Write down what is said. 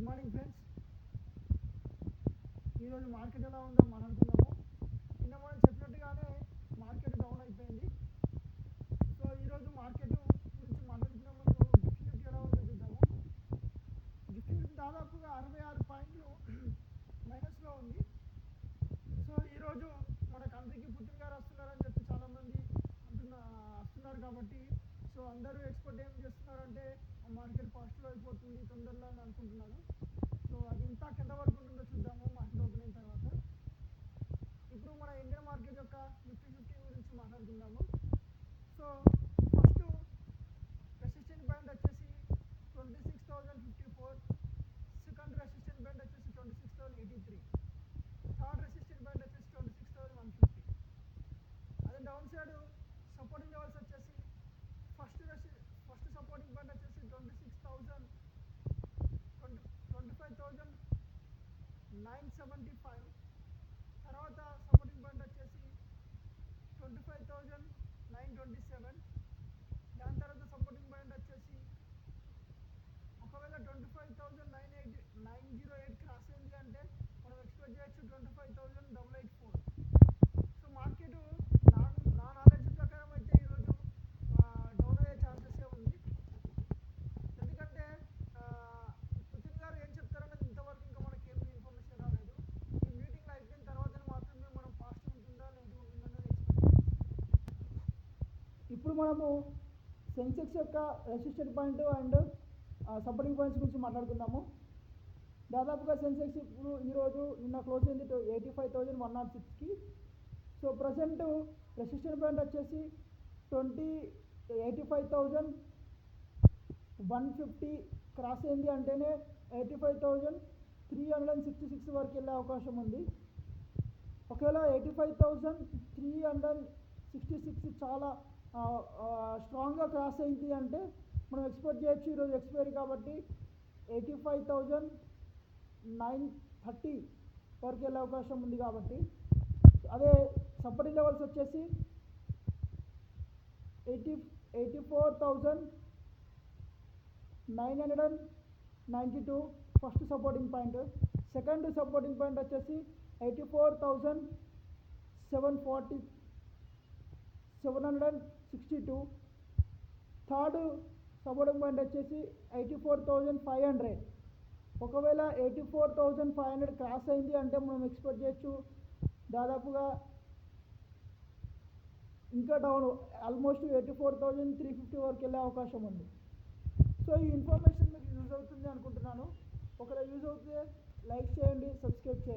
Morning friends. ఈరోజు market ఎలా ఉందో మాట్లాడుకుందాము. నిన్న మనం చెప్పినట్టుగానే మార్కెట్ డౌన్ అయిపోయింది. సో ఈరోజు మార్కెట్ గురించి మాట్లాడుకునే ముందు గిఫ్ట్ ఎలా ఉందో చూద్దాము. గిఫ్ట్ దాదాపుగా 66 పాయింట్లు మైనస్లో ఉంది. సో ఈరోజు మన కంట్రీకి పుతిన్ గారు వస్తున్నారని చెప్పి చాలామంది వస్తున్నారు కాబట్టి సో అందరూ ఎక్స్పోర్ట్ ఏం చేస్తున్నారంటే మార్కెట్ పాజిటివ్ అయిపోతుంది తొందరలో అని అనుకుంటున్నాను. సో అది ఇంకా కింద వరకు ఉంటుందో చూద్దాము మార్కెట్ ఓపెన్ అయిన తర్వాత. ఇప్పుడు మన ఇండియన్ మార్కెట్ యొక్క నిఫ్టీ 50 గురించి మాట్లాడుకుందాము. సో ఫస్ట్ రెసిస్టెంట్ బ్యాండ్ వచ్చేసి 26,054, సెకండ్ రెసిస్టెంట్ బ్యాండ్ వచ్చేసి 26,083, థర్డ్ రెసిస్టెంట్ బ్యాండ్ వచ్చేసి 26,150. అదే డౌన్ సైడ్ సపోర్టింగ్ లెవెల్స్ వచ్చేసి ఫస్ట్ సపోర్టింగ్ బ్యాండ్ వచ్చేసి 25,975, తర్వాత సపోర్టింగ్ బ్యాండ్ వచ్చేసి 25,927, దాని తర్వాత సపోర్టింగ్ బ్యాండ్ వచ్చేసి ఒకవేళ 25,908 క్రాస్ అయింది అంటే మనం ఎక్స్పెక్ట్ చేయొచ్చు 25,884. సో మార్కెట్ నా నాలెడ్జ్ ప్రకారం అయితే ఈరోజు డౌన్ అయ్యే ఛాన్సెస్ ఉంది. ఎందుకంటే పుతిన్ గారు ఏం చెప్తారనేది ఇంతవరకు ఇంకా మనకి ఏమి ఇన్ఫర్మేషన్ రాలేదు. ఈ మీటింగ్ అయిపోయిన తర్వాత మాత్రమే మనం పాజిటివ్ ఉంటుందా లేదు ఉంటుందనేది ఎక్స్పెక్ట్ చేయొచ్చు. ఇప్పుడు మనము సెన్సెక్స్ యొక్క resistant point and supporting points గురించి మాట్లాడుకుందాము. దాదాపుగా సెన్సెక్స్ ఇప్పుడు ఈరోజు నిన్న క్లోజ్ అయింది 85,106కి. సో ప్రజెంట్ రెసిస్టెంట్ పాయింట్ వచ్చేసి 85,150 క్రాస్ అయింది అంటేనే 85,366 వరకు వెళ్ళే అవకాశం ఉంది. ఒకవేళ 85,366 చాలా స్ట్రాంగ్గా క్రాస్ అయింది అంటే మనం ఎక్స్పెక్ట్ చేయొచ్చు ఈరోజు ఎక్స్పైరీ కాబట్టి 85,930 వరకు వెళ్ళే అవకాశం ఉంది కాబట్టి. అదే సపోర్టింగ్ లెవెల్స్ వచ్చేసి 84,992 first supporting point, second supporting point వచ్చేసి 84,762, థర్డ్ సపోర్టింగ్ పాయింట్ వచ్చేసి 84,500. ఒకవేళ 84,500 క్రాస్ అయింది అంటే మనం ఎక్స్పెక్ట్ చేయొచ్చు దాదాపుగా ఇంకా డౌన్ ఆల్మోస్ట్ 84,350 వరకు వెళ్ళే అవకాశం ఉంది. సో ఈ ఇన్ఫర్మేషన్ మీకు యూజ్ అవుతుంది అనుకుంటున్నాను. ఒకవేళ యూజ్ అవుతే లైక్ చేయండి, సబ్స్క్రైబ్ చేయండి.